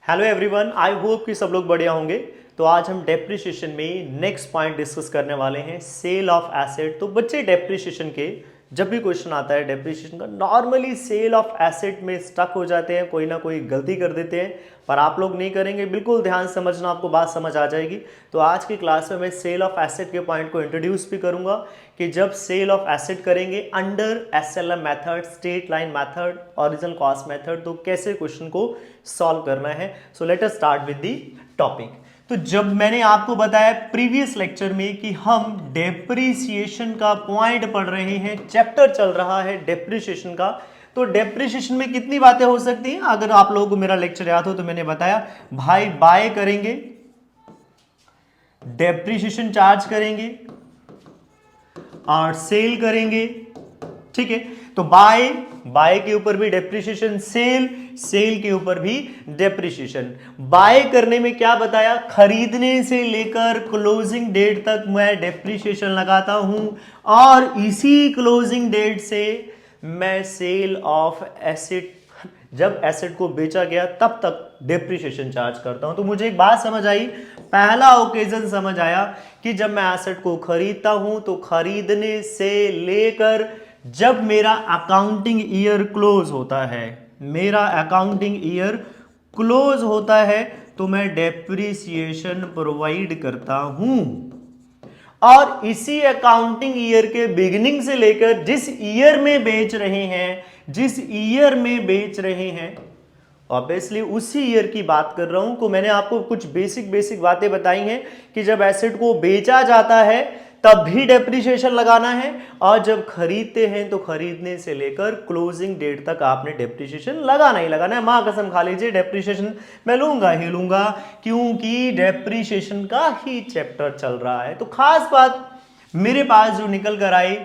Hello everyone, I hope कि सब लोग बढ़िया होंगे। तो आज हम डेप्रिसिएशन में नेक्स्ट पॉइंट डिस्कस करने वाले हैं, सेल ऑफ एसेट। तो बच्चे डेप्रिसिएशन के जब भी क्वेश्चन आता है डेप्रिसिएशन का, नॉर्मली सेल ऑफ एसेट में स्टक हो जाते हैं, कोई ना कोई गलती कर देते हैं, पर आप लोग नहीं करेंगे। बिल्कुल ध्यान से समझना, आपको बात समझ आ जाएगी। तो आज की क्लास में मैं सेल ऑफ एसेट के पॉइंट को इंट्रोड्यूस भी करूंगा कि जब सेल ऑफ एसेट करेंगे under SLM method, straight line method, original cost method, तो कैसे क्वेश्चन को सॉल्व करना है। So let us start with the topic. तो जब मैंने आपको बताया प्रीवियस लेक्चर में कि हम डेप्रिसिएशन का पॉइंट पढ़ रहे हैं, चैप्टर चल रहा है डेप्रिसिएशन का, तो डेप्रिसिएशन में कितनी बातें हो सकती हैं। अगर आप लोगों को मेरा लेक्चर याद हो तो मैंने बताया भाई बाय करेंगे, डेप्रिसिएशन चार्ज करेंगे और सेल करेंगे। ठीक है, तो बाय के ऊपर भी डेप्रिसिएशन, सेल के ऊपर भी डेप्रिसिएशन। बाय करने में क्या बताया, खरीदने से लेकर क्लोजिंग डेट तक मैं डेप्रिसिएशन लगाता हूं और इसी क्लोजिंग डेट से मैं सेल ऑफ एसेट, जब एसेट को बेचा गया तब तक डेप्रिसिएशन चार्ज करता हूं। तो मुझे एक बात समझ आई, पहला ओकेजन समझ आया कि जब मैं एसेट को खरीदता हूं तो खरीदने से लेकर जब मेरा अकाउंटिंग ईयर क्लोज होता है, मेरा अकाउंटिंग ईयर क्लोज होता है तो मैं डेप्रिसिएशन प्रोवाइड करता हूं। और इसी अकाउंटिंग ईयर के बिगिनिंग से लेकर जिस ईयर में बेच रहे हैं, ऑब्वियसली उसी ईयर की बात कर रहा हूं। तो मैंने आपको कुछ बेसिक बातें बताई हैं कि जब एसेट को बेचा जाता है तब भी डेप्रिसिएशन लगाना है, और जब खरीदते हैं तो खरीदने से लेकर क्लोजिंग डेट तक आपने डेप्रिसिएशन लगाना ही लगाना है। मां कसम खा लीजिए, डेप्रिसिएशन मैं लूंगा ही लूंगा, क्योंकि डेप्रिसिएशन का ही चैप्टर चल रहा है। तो खास बात मेरे पास जो निकल कर आई,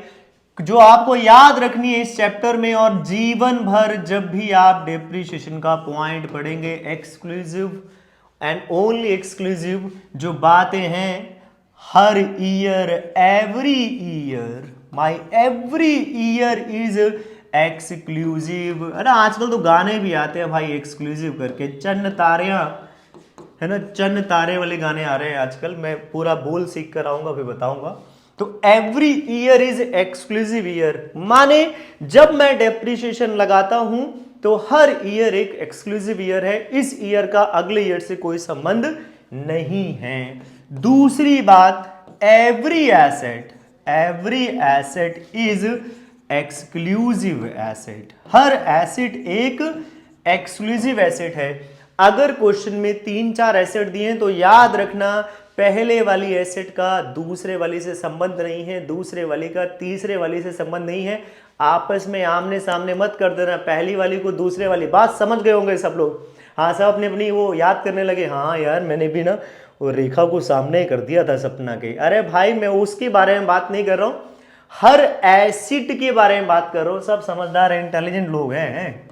जो आपको याद रखनी है इस चैप्टर में, और जीवन भर जब भी आप डेप्रिसिएशन का पॉइंट पढ़ेंगे, एक्सक्लूसिव एंड ओनली एक्सक्लूसिव जो बातें हैं, हर year, every year, my every year is exclusive, है ना। आजकल तो गाने भी आते हैं भाई एक्सक्लूसिव करके, चन्न तारियां, है ना, चन्न तारे वाले गाने आ रहे हैं आजकल। मैं पूरा बोल सीख कर आऊंगा, फिर बताऊंगा। तो every year is exclusive year, माने जब मैं डेप्रिसिएशन लगाता हूं तो हर ईयर एक एक्सक्लूसिव ईयर है, इस ईयर का अगले ईयर से कोई संबंध नहीं है। दूसरी बात, every asset is exclusive asset, her asset एक एक्सक्लूसिव एसेट है। अगर क्वेश्चन में 3-4 एसेट दिए तो याद रखना, पहले वाली एसेट का दूसरे वाली से संबंध नहीं है, दूसरे वाली का तीसरे वाली से संबंध नहीं है। आपस में आमने सामने मत कर देना, पहली वाली को दूसरे वाली। बात समझ गए होंगे सब लोग। हाँ, सब अपनी अपनी वो याद करने लगे, हाँ यार मैंने भी ना वो रेखा को सामने कर दिया था सपना के। अरे भाई, मैं उसके बारे में बात नहीं कर रहा हूँ, हर एसिड के बारे में बात कर रहा हूँ। सब समझदार इंटेलिजेंट लोग हैं,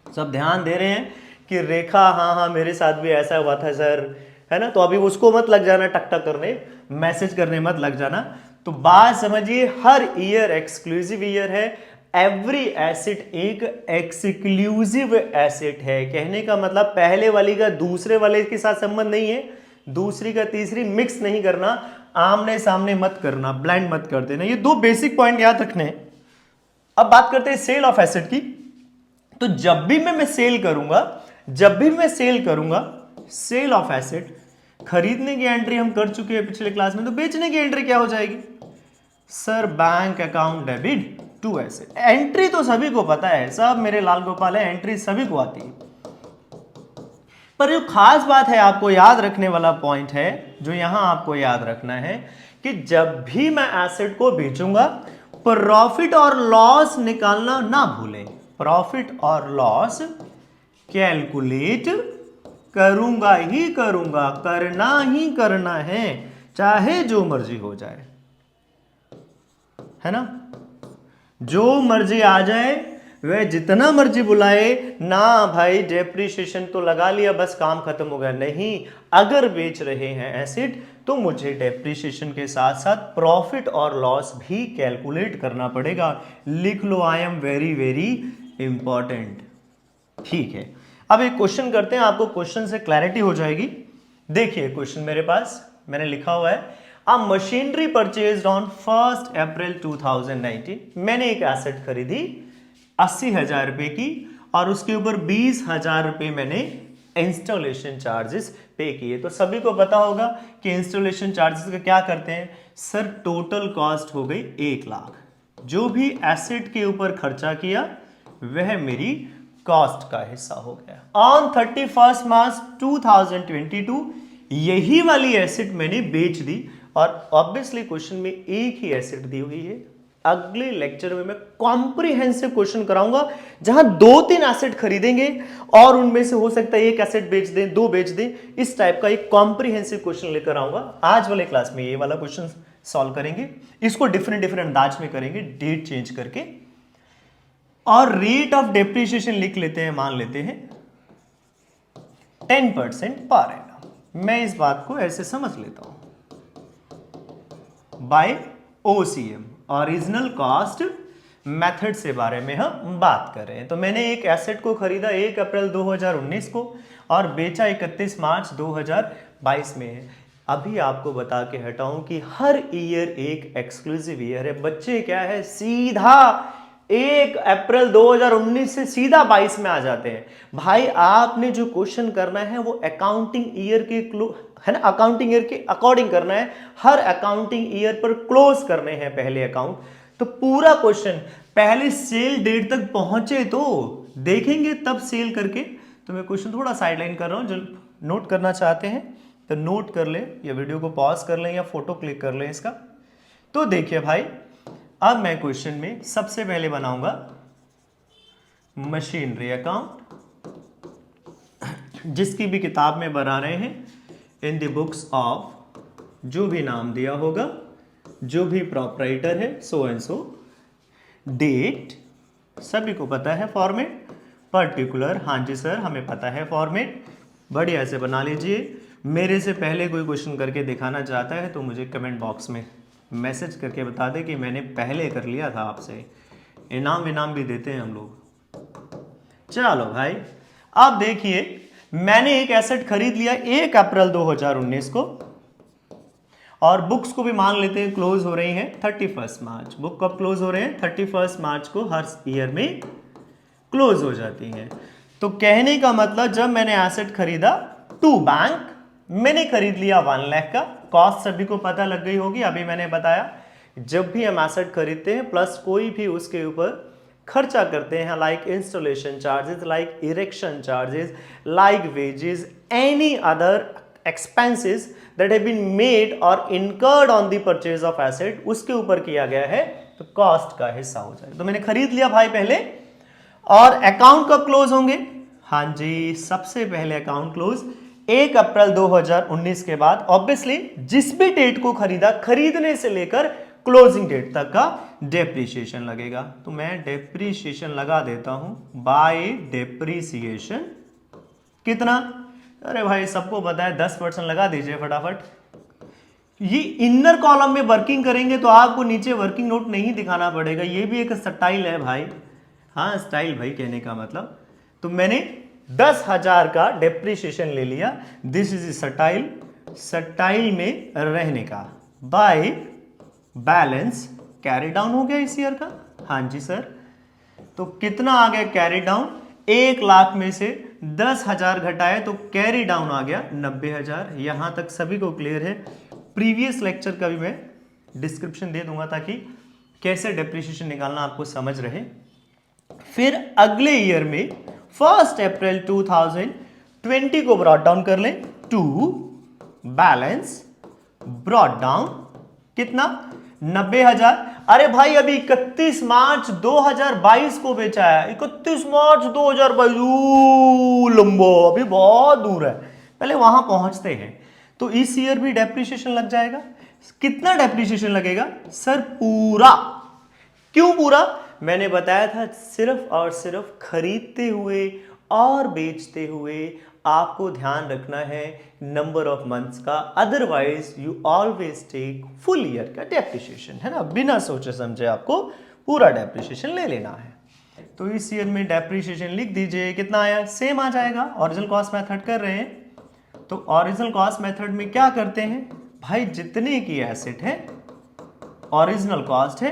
सब ध्यान दे रहे हैं कि रेखा, हाँ मेरे साथ भी ऐसा हुआ था सर, है ना। तो अभी उसको मत लग जाना टक करने, मैसेज करने मत लग जाना। तो बात समझिए, हर ईयर एक्सक्लूसिव ईयर है, एवरी एसेट एक एक्सक्लूसिव एसेट है। कहने का मतलब पहले वाली का दूसरे वाले के साथ संबंध नहीं है, दूसरी का तीसरी मिक्स नहीं करना, आमने सामने मत करना, ब्लाइंड मत कर देना। ये 2 बेसिक पॉइंट याद रखने हैं। अब बात करते हैं सेल ऑफ एसेट की। तो जब भी मैं सेल करूंगा, सेल ऑफ एसेट, खरीदने की एंट्री हम कर चुके हैं पिछले क्लास में, तो बेचने की एंट्री क्या हो जाएगी sir, bank account debit to asset. Entry तो सभी को पता है, सब मेरे लाल गोपाल है, एंट्री सभी को आती है। पर जो खास बात है, आपको याद रखने वाला पॉइंट है, जो यहां आपको याद रखना है कि जब भी मैं एसेट को बेचूंगा, प्रॉफिट और लॉस निकालना ना भूलें। प्रॉफिट और लॉस कैलकुलेट करूंगा ही करूंगा, करना ही करना है, चाहे जो मर्जी हो जाए, है ना। जो मर्जी आ जाए, वह जितना मर्जी बुलाए ना, भाई डेप्रिसिएशन तो लगा लिया, बस काम खत्म हो गया। नहीं, अगर बेच रहे हैं एसेट तो मुझे डेप्रिसिएशन के साथ साथ प्रॉफिट और लॉस भी कैलकुलेट करना पड़ेगा। लिख लो, I am very very important. ठीक है, अब एक क्वेश्चन करते हैं, आपको क्वेश्चन से क्लैरिटी हो जाएगी। देखिए क्वेश्चन मेरे पास मैंने लिखा हुआ है, अ मशीनरी परचेज्ड ऑन 1 अप्रैल 2019। मैंने एक एसेट खरीदी 80,000 रुपए की और उसके ऊपर 20,000 रुपए मैंने इंस्टॉलेशन चार्जेस पे किए। तो सभी को पता होगा कि इंस्टॉलेशन चार्जेस का क्या करते हैं सर, टोटल कॉस्ट हो गई 1 लाख। जो भी एसेट के ऊपर खर्चा किया वह मेरी कॉस्ट का हिस्सा हो गया। ऑन 31 मार्च 2022 यही वाली एसेट मैंने बेच दी और ऑब्वियसली क्वेश्चन में एक ही एसेट दी हुई है। अगले लेक्चर में मैं कॉम्प्रिहेंसिव क्वेश्चन कराऊंगा जहां 2-3 एसेट खरीदेंगे और उनमें से हो सकता है एक एसेट बेच दें, 2 बेच दें, इस टाइप का एक कॉम्प्रिहेंसिव क्वेश्चन लेकर आऊंगा। आज वाले क्लास में ये वाला क्वेश्चन सॉल्व करेंगे, इसको डिफरेंट डिफरेंट अंदाज में करेंगे, डेट चेंज करके। और रेट ऑफ डेप्रिसिएशन लिख लेते हैं, मान लेते हैं 10% पर एनम। मैं इस बात को ऐसे समझ लेता हूं, by OCM, original cost method से बारे में हम बात कर रहे हैं। तो मैंने एक एसेट को खरीदा 1 अप्रैल 2019 को और बेचा 31 मार्च 2022 में है। अभी आपको बता के हटाऊं कि हर ईयर एक एक्सक्लूसिव ईयर है। बच्चे क्या है, सीधा 1 अप्रैल 2019 से सीधा 22 में आ जाते हैं। भाई आपने जो क्वेश्चन करना है वो अकाउंटिंग ईयर के है ना, अकाउंटिंग ईयर के अकॉर्डिंग करना है। हर अकाउंटिंग ईयर पर क्लोज करने हैं पहले अकाउंट। तो पूरा क्वेश्चन पहले सेल डेट तक पहुंचे तो देखेंगे, तब सेल करके। तो मैं क्वेश्चन थोड़ा साइडलाइन कर रहा हूं, जो नोट करना चाहते हैं तो नोट कर ले, या वीडियो को पॉज कर लें या फोटो क्लिक कर लें इसका। तो देखिए भाई, अब मैं क्वेश्चन में सबसे पहले बनाऊंगा मशीनरी अकाउंट, जिसकी भी किताब में बना रहे हैं, इन द बुक्स ऑफ, जो भी नाम दिया होगा, जो भी प्रोप्राइटर है, सो एंड सो, डेट सभी को पता है, फॉर्मेट पर्टिकुलर, हाँ जी सर हमें पता है फॉर्मेट, बढ़िया से बना लीजिए। मेरे से पहले कोई क्वेश्चन करके दिखाना चाहता है तो मुझे कमेंट बॉक्स में मैसेज करके बता दे कि मैंने पहले कर लिया था आपसे। इनाम विनाम भी देते हैं हम लोग। चलो भाई, अब देखिए मैंने एक एसेट खरीद लिया 1 अप्रैल 2019 को और बुक्स को भी मान लेते हैं क्लोज हो रही हैं 31 मार्च। बुक कब क्लोज हो रहे हैं? 31 मार्च को हर ईयर में क्लोज हो जाती हैं। तो कहने का मतलब जब मैंने एसेट खरीदा टू बैंक, मैंने खरीद लिया 1 लाख का। कॉस्ट सभी को पता लग गई होगी, अभी मैंने बताया। जब भी हम एसेट खरीदते हैं प्लस कोई भी उसके ऊपर खर्चा करते हैं, like installation charges, like erection charges, like wages, any other expenses that have been made और incurred on the purchase of asset, उसके ऊपर किया गया है तो कॉस्ट का हिस्सा हो जाए। तो मैंने खरीद लिया भाई पहले। और अकाउंट कब क्लोज होंगे? हाँ जी, सबसे पहले अकाउंट क्लोज 1 अप्रैल 2019 के बाद। ऑब्वियसली जिस भी डेट को खरीदा, खरीदने से लेकर क्लोजिंग डेट तक का डेप्रिसिएशन लगेगा। तो मैं डेप्रिसिएशन लगा देता हूं, बाय डेप्रिसिएशन कितना? अरे भाई सबको पता है 10% लगा दीजिए फटाफट। ये इनर कॉलम में वर्किंग करेंगे तो आपको नीचे वर्किंग नोट नहीं दिखाना पड़ेगा। ये भी एक स्टाइल है भाई, हाँ स्टाइल भाई कहने का मतलब। तो मैंने 10,000 का डेप्रिसिएशन ले लिया। दिस इज स्टाइल, स्टाइल में रहने का। बाय बैलेंस कैरी डाउन हो गया इस ईयर का। हाँ जी सर, तो कितना आ गया कैरी डाउन? 1 लाख में से 10,000 घटाए तो कैरी डाउन आ गया 90,000। यहां तक सभी को क्लियर है? प्रीवियस लेक्चर का भी मैं डिस्क्रिप्शन दे दूंगा ताकि कैसे डेप्रिसिएशन निकालना आपको समझ रहे। फिर अगले ईयर में 1 अप्रैल 2020 को ब्रॉट डाउन कर लें टू बैलेंस ब्रॉट डाउन कितना? 90,000। अरे भाई अभी 31 मार्च 2022 को बेचा है। 31 मार्च 2022 लंबो, अभी बहुत दूर है, पहले वहां पहुंचते हैं। तो इस ईयर भी डेप्रिसिएशन लग जाएगा। कितना डेप्रिसिएशन लगेगा सर? पूरा। क्यों पूरा? मैंने बताया था सिर्फ और सिर्फ खरीदते हुए और बेचते हुए आपको ध्यान रखना है नंबर ऑफ मंथ्स का, otherwise you always take full year का डेप्रिसिएशन, है ना। बिना सोचे समझे आपको पूरा डेप्रिसिएशन ले लेना है। तो इस ईयर में डेप्रिसिएशन लिख दीजिए, कितना आया, सेम आ जाएगा। ओरिजिनल कॉस्ट मेथड कर रहे हैं तो ओरिजिनल कॉस्ट मेथड में क्या करते हैं भाई, जितने की एसेट है ओरिजिनल कॉस्ट है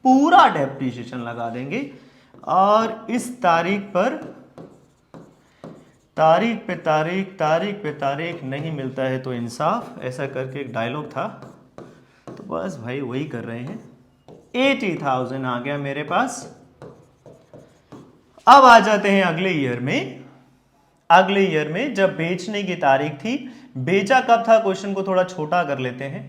पूरा डेप्रिसिएशन लगा देंगे, और इस तारीख पे तारीख नहीं मिलता है तो इंसाफ, ऐसा करके एक डायलॉग था, तो बस भाई वही कर रहे हैं। 80,000 आ गया मेरे पास। अब आ जाते हैं अगले ईयर में। अगले ईयर में जब बेचने की तारीख थी, बेचा कब था, क्वेश्चन को थोड़ा छोटा कर लेते हैं।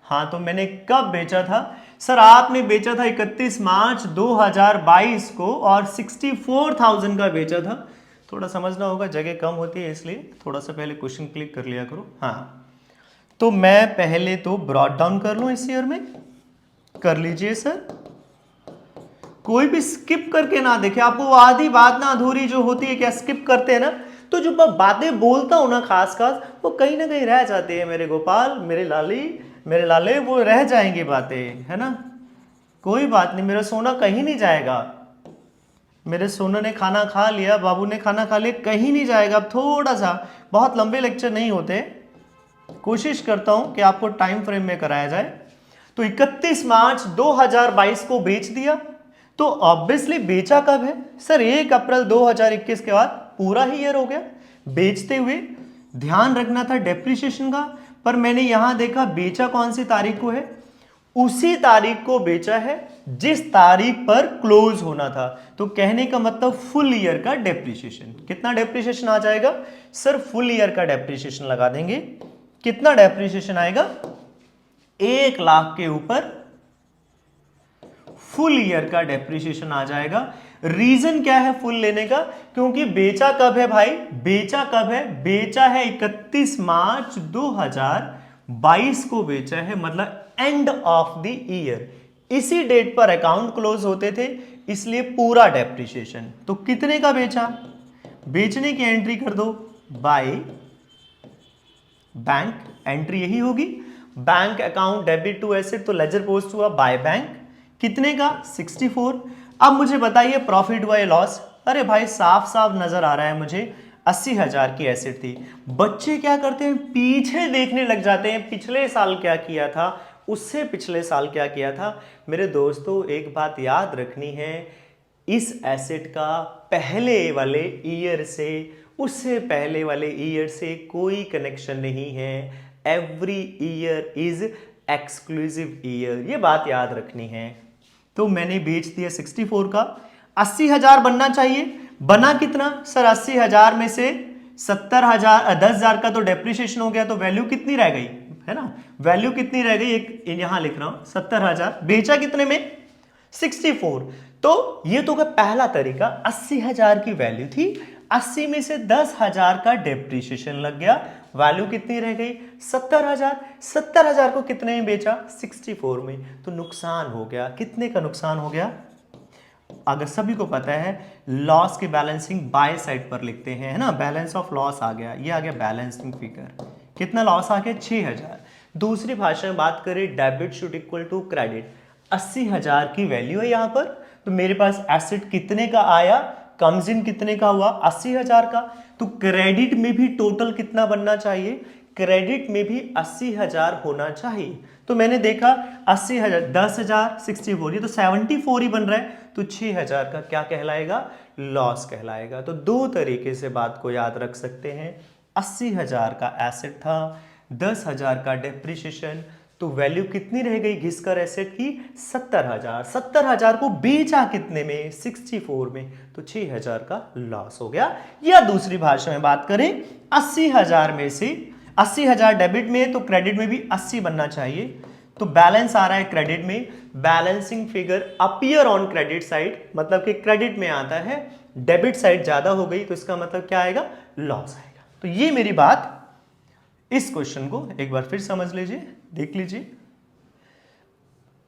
हाँ, तो मैंने कब बेचा था सर, आपने बेचा था 31 मार्च 2022 को और 64,000 का बेचा था। थोड़ा समझना होगा, जगह कम होती है इसलिए थोड़ा सा पहले क्वेश्चन क्लिक कर लिया करो। हाँ, तो मैं पहले तो ब्रॉट डाउन कर लूं, इस ईयर में कर लीजिए सर, कोई भी स्किप करके ना देखे। आपको आधी बात ना अधूरी जो होती है, क्या स्किप करते हैं ना, तो जो मैं बातें बोलता हूं ना खास वो कहीं ना कहीं रह जाती है मेरे गोपाल, मेरे लाले, वो रह जाएंगी बातें, है ना। कोई बात नहीं, मेरा सोना कहीं नहीं जाएगा। मेरे सोना ने खाना खा लिया, बाबू ने खाना खा लिया, कहीं नहीं जाएगा। अब थोड़ा सा, बहुत लंबे लेक्चर नहीं होते, कोशिश करता हूं कि आपको टाइम फ्रेम में कराया जाए। तो 31 मार्च 2022 को बेच दिया, तो ऑब्वियसली बेचा कब है सर, 1 अप्रैल 2021 के बाद पूरा ही ईयर हो गया बेचते हुए। ध्यान रखना था डेप्रिसिएशन का, पर मैंने यहां देखा बेचा कौन सी तारीख को है, उसी तारीख को बेचा है जिस तारीख पर क्लोज होना था। तो कहने का मतलब फुल ईयर का डेप्रिसिएशन, कितना डेप्रिसिएशन आ जाएगा सर, फुल ईयर का डेप्रिसिएशन लगा देंगे। कितना डेप्रिसिएशन आएगा, 1 लाख के ऊपर फुल ईयर का डेप्रिसिएशन आ जाएगा। रीजन क्या है फुल लेने का, क्योंकि बेचा कब है भाई, बेचा कब है, बेचा है 31 मार्च 2022 को बेचा है, मतलब एंड ऑफ द ईयर, इसी डेट पर अकाउंट क्लोज होते थे, इसलिए पूरा डेप्रिसिएशन। तो कितने का बेचा, बेचने की एंट्री कर दो बाय बैंक, एंट्री यही होगी, bank account debit to asset, तो लेजर पोस्ट हुआ बाय बैंक, कितने का 64। अब मुझे बताइए प्रॉफिट हुआ या लॉस, अरे भाई साफ साफ नजर आ रहा है मुझे 80,000 की एसेट थी। बच्चे क्या करते हैं, पीछे देखने लग जाते हैं, पिछले साल क्या किया था, उससे पिछले साल क्या किया था। मेरे दोस्तों एक बात याद रखनी है, इस एसेट का पहले वाले ईयर से, उससे पहले वाले ईयर से कोई कनेक्शन नहीं है। Every year is exclusive year, ये बात याद रखनी है। तो मैंने बेच दिया 64 का, 80,000 बनना चाहिए, बना कितना सर, 80,000 में से 70,000, 10,000 का तो डेप्रिसिएशन हो गया, तो वैल्यू कितनी रह गई, है ना, वैल्यू कितनी रह गई, एक यहां लिख रहा हूं 70,000, बेचा कितने में 64। तो ये तो पहला तरीका, 80,000 की वैल्यू थी, 80 में से 10,000 का डेप्रिसिएशन लग गया, वैल्यू कितनी रह गई 70,000। 70,000 को कितने में बेचा 64 में, तो नुकसान हो गया, कितने का नुकसान हो गया, अगर सभी को पता है लॉस की बैलेंसिंग बाय साइड पर लिखते हैं, है ना, बैलेंस ऑफ लॉस आ गया, ये आ गया बैलेंसिंग फिगर, कितना लॉस आ गया 6,000। दूसरी भाषा में बात करें, debit should equal to credit, 80,000 की वैल्यू है यहां पर, तो मेरे पास एसेट कितने का आया, कम्स इन कितने का हुआ 80,000 का, तो क्रेडिट में भी टोटल कितना बनना चाहिए, क्रेडिट में भी 80,000 होना चाहिए। तो मैंने देखा 80,000, 10,000, 64, ये तो 74 ही बन रहा है, तो 6,000 का क्या कहलाएगा, लॉस कहलाएगा। तो दो तरीके से बात को याद रख सकते हैं, 80,000 का एसेट था, 10,000 का डेप्रिसिएशन, तो वैल्यू कितनी रह गई घिसकर एसेट की 70,000। 70,000 को बेचा कितने में 64 में, तो 6,000 का लॉस हो गया। या दूसरी भाषा में बात करें, 80,000 में से 80,000 डेबिट में, तो क्रेडिट में भी 80 बनना चाहिए, तो बैलेंस आ रहा है क्रेडिट में, balancing figure appear on credit side, मतलब कि क्रेडिट में आता है, डेबिट साइड ज्यादा हो गई, तो इसका मतलब क्या आएगा, लॉस आएगा। तो ये मेरी बात, इस क्वेश्चन को एक बार फिर समझ लीजिए, देख लीजिए।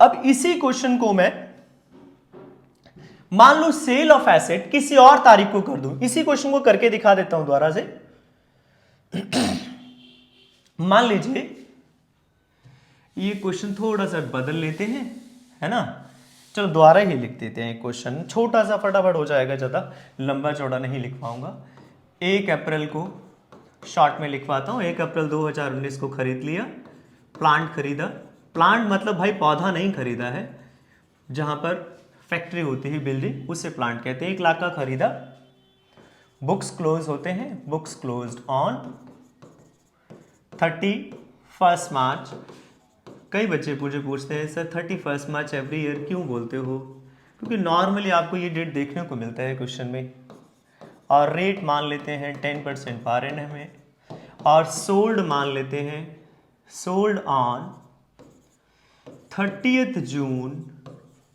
अब इसी क्वेश्चन को मैं मान लो सेल ऑफ एसेट किसी और तारीख को कर दूं, इसी क्वेश्चन को करके दिखा देता हूं दोबारा से। मान लीजिए ये क्वेश्चन थोड़ा सा बदल लेते हैं, है ना, चलो दोबारा ही लिख देते हैं क्वेश्चन, छोटा सा फटाफट हो जाएगा, ज़्यादा लंबा चौड़ा नहीं लिख पाऊंगा। 1 अप्रैल को शॉर्ट में लिखवाता हूँ। 1 अप्रैल 2019 को खरीद लिया, प्लांट खरीदा। प्लांट मतलब भाई पौधा नहीं खरीदा है, जहाँ पर फैक्ट्री होती है, बिल्डिंग, उसे प्लांट कहते हैं। 1 लाख का खरीदा। बुक्स क्लोज होते हैं, बुक्स क्लोज्ड ऑन 31 मार्च। कई बच्चे मुझे पूछते हैं सर 31 मार्च एवरी ईयर क्यों बोलते हो? क्योंकि नॉर्मली आपको ये डेट देखने को मिलता है क्वेश्चन में। और रेट मान लेते हैं 10% पर एनम में, और सोल्ड मान लेते हैं सोल्ड ऑन 30 जून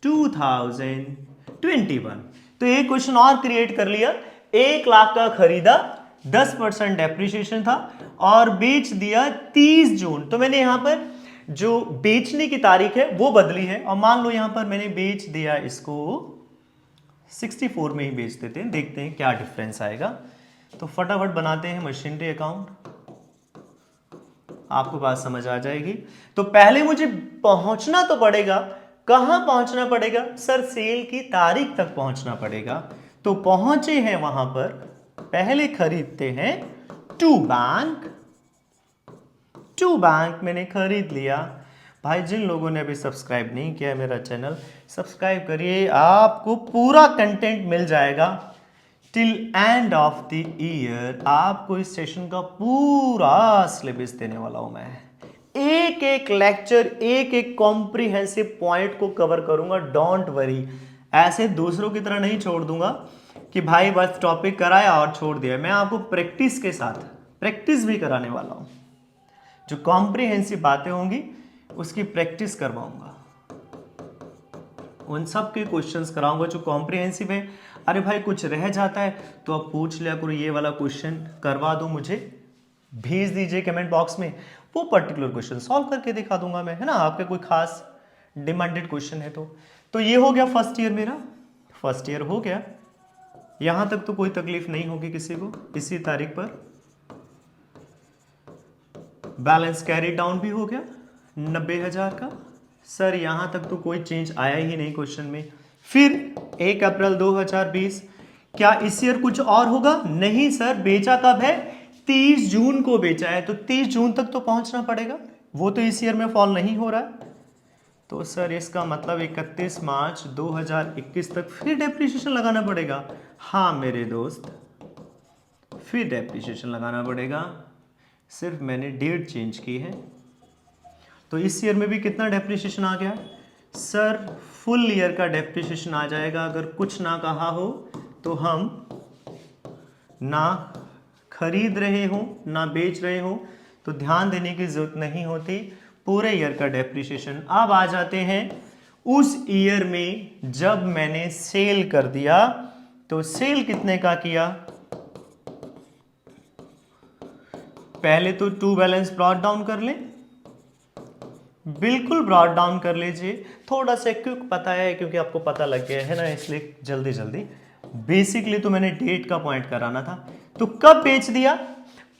2021। तो एक क्वेश्चन और क्रिएट कर लिया। 1 लाख का खरीदा, 10% डेप्रिसिएशन था, और बेच दिया 30 जून। तो मैंने यहां पर जो बेचने की तारीख है वो बदली है, और मान लो यहां पर मैंने बेच दिया इसको 64 में ही बेच देते हैं, देखते हैं क्या डिफरेंस आएगा। तो फटाफट बनाते हैं मशीनरी अकाउंट, आपको बात समझ आ जाएगी। तो पहले मुझे पहुंचना तो पड़ेगा, कहां पहुंचना पड़ेगा सर? सेल की तारीख तक पहुंचना पड़ेगा। तो पहुंचे हैं वहां पर, पहले खरीदते हैं टू बैंक मैंने खरीद लिया। भाई जिन लोगों ने अभी सब्सक्राइब नहीं किया मेरा चैनल, सब्सक्राइब करिए, आपको पूरा कंटेंट मिल जाएगा till end of the year. आपको इस सेशन का पूरा सिलेबस देने वाला हूं मैं। एक एक लेक्चर, एक एक कॉम्प्रिहेंसिव पॉइंट को कवर करूंगा, डोंट वरी। ऐसे दूसरों की तरह नहीं छोड़ दूंगा कि भाई बस टॉपिक कराया और छोड़ दिया। मैं आपको प्रैक्टिस के साथ प्रैक्टिस भी कराने वाला हूं। जो कॉम्प्रिहेंसिव बातें होंगी उसकी प्रैक्टिस करवाऊंगा, उन सब के क्वेश्चंस कराऊंगा जो कॉम्प्रिहेंसिव है। अरे भाई कुछ रह जाता है तो आप पूछ लिया करो, ये वाला क्वेश्चन करवा दो, मुझे भेज दीजिए कमेंट बॉक्स में, वो पर्टिकुलर क्वेश्चन सॉल्व करके दिखा दूंगा मैं, है ना। आपका कोई खास डिमांडेड क्वेश्चन है तो ये हो गया फर्स्ट ईयर, मेरा फर्स्ट ईयर हो गया। यहां तक तो कोई तकलीफ नहीं होगी किसी को। इसी तारीख पर बैलेंस कैरी डाउन भी हो गया 90,000 का। सर यहां तक तो कोई चेंज आया ही नहीं क्वेश्चन में। फिर 1 अप्रैल 2020, क्या इस ईयर कुछ और होगा? नहीं सर, बेचा कब है? 30 जून को बेचा है, तो 30 जून तक तो पहुंचना पड़ेगा, वो तो इस ईयर में फॉल नहीं हो रहा है। तो सर इसका मतलब 31 मार्च 2021 तक फिर डेप्रिसिएशन लगाना पड़ेगा। हाँ मेरे दोस्त, फिर डेप्रिसिएशन लगाना पड़ेगा, सिर्फ मैंने डेट चेंज की है। तो इस ईयर में भी कितना डेप्रिसिएशन आ गया? सर फुल ईयर का डेप्रिसिएशन आ जाएगा। अगर कुछ ना कहा हो तो हम ना खरीद रहे हो ना बेच रहे हो तो ध्यान देने की जरूरत नहीं होती, पूरे ईयर का डेप्रिसिएशन। अब आ जाते हैं उस ईयर में जब मैंने सेल कर दिया, तो सेल कितने का किया? पहले तो टू बैलेंस ब्रॉट डाउन कर लें, बिल्कुल ब्रॉट डाउन कर लीजिए। थोड़ा सा क्विक पता है क्योंकि आपको पता लग गया है ना, इसलिए जल्दी जल्दी। बेसिकली तो मैंने डेट का पॉइंट कराना था। तो कब बेच दिया?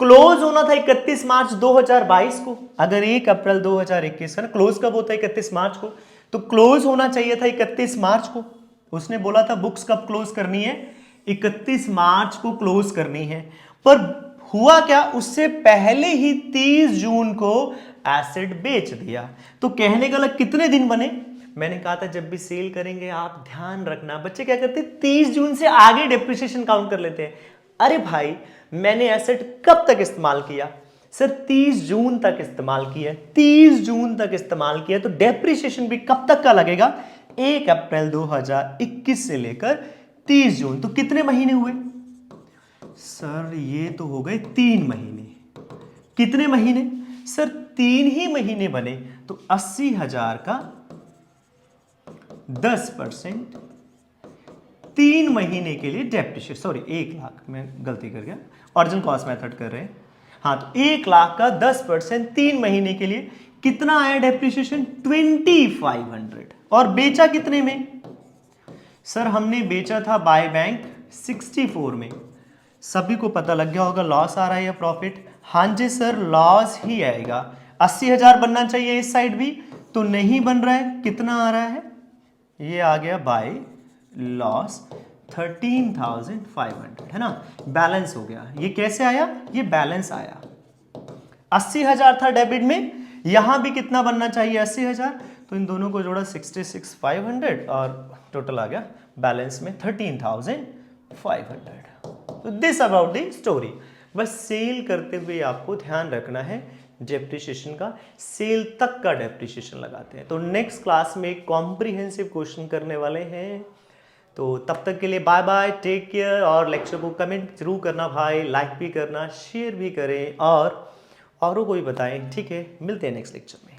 क्लोज होना था 31 मार्च 2022 को। अगर 1 अप्रैल 2021 है ना, क्लोज कब होता है? 31 मार्च को। तो क्लोज होना चाहिए था 31 मार्च को। उसने बोला था बुक्स कब क्लोज करनी है? 31 मार्च को क्लोज करनी है। पर हुआ क्या? उससे पहले ही 30 जून को एसेट बेच दिया। तो कहने का मतलब कितने दिन बने? मैंने कहा था जब भी सेल करेंगे आप ध्यान रखना। बच्चे क्या करते हैं? 30 जून से आगे डेप्रिसिएशन काउंट कर लेते हैं। अरे भाई मैंने एसेट कब तक इस्तेमाल किया? सर 30 जून तक इस्तेमाल किया। 30 जून तक इस्तेमाल किया तो डेप्रिसिएशन भी कब तक का लगेगा? 1 अप्रैल 2021 से लेकर 30 जून। तो कितने महीने हुए? सर ये तो हो गए 3 महीने। कितने महीने? सर 3 ही महीने बने। तो 80,000 का 10% 3 महीने के लिए डेप्रिसिएशन, सॉरी 1 लाख, मैं गलती कर गया, ओरिजिनल कॉस्ट मेथड कर रहे हैं। हाँ तो 1 लाख का 10% 3 महीने के लिए कितना आया डेप्रिसिएशन? 2500। और बेचा कितने में? सर हमने बेचा था बाय बैंक 64 में। सभी को पता लग गया होगा लॉस आ रहा है या प्रॉफिट? हाँ जी सर लॉस ही आएगा। 80,000 बनना चाहिए इस साइड भी, तो नहीं बन रहा है। कितना आ रहा है? ये आ गया बाय लॉस 13,500, है ना, बैलेंस हो गया। ये कैसे आया, ये बैलेंस आया। 80,000 था डेबिट में, यहां भी कितना बनना चाहिए 80,000, तो इन दोनों को जोड़ा 66,500 और टोटल आ गया बैलेंस में 13,500। तो दिस अबाउट द स्टोरी। बस सेल करते हुए आपको ध्यान रखना है डेप्रिसिएशन का, सेल तक का डेप्रिसिएशन लगाते हैं। तो नेक्स्ट क्लास में एक कॉम्प्रिहेंसिव क्वेश्चन करने वाले हैं। तो तब तक के लिए बाय बाय, टेक केयर, और लेक्चर को कमेंट जरूर करना भाई, लाइक भी करना, शेयर भी करें और औरों को भी बताएं। ठीक है, मिलते हैं नेक्स्ट लेक्चर में।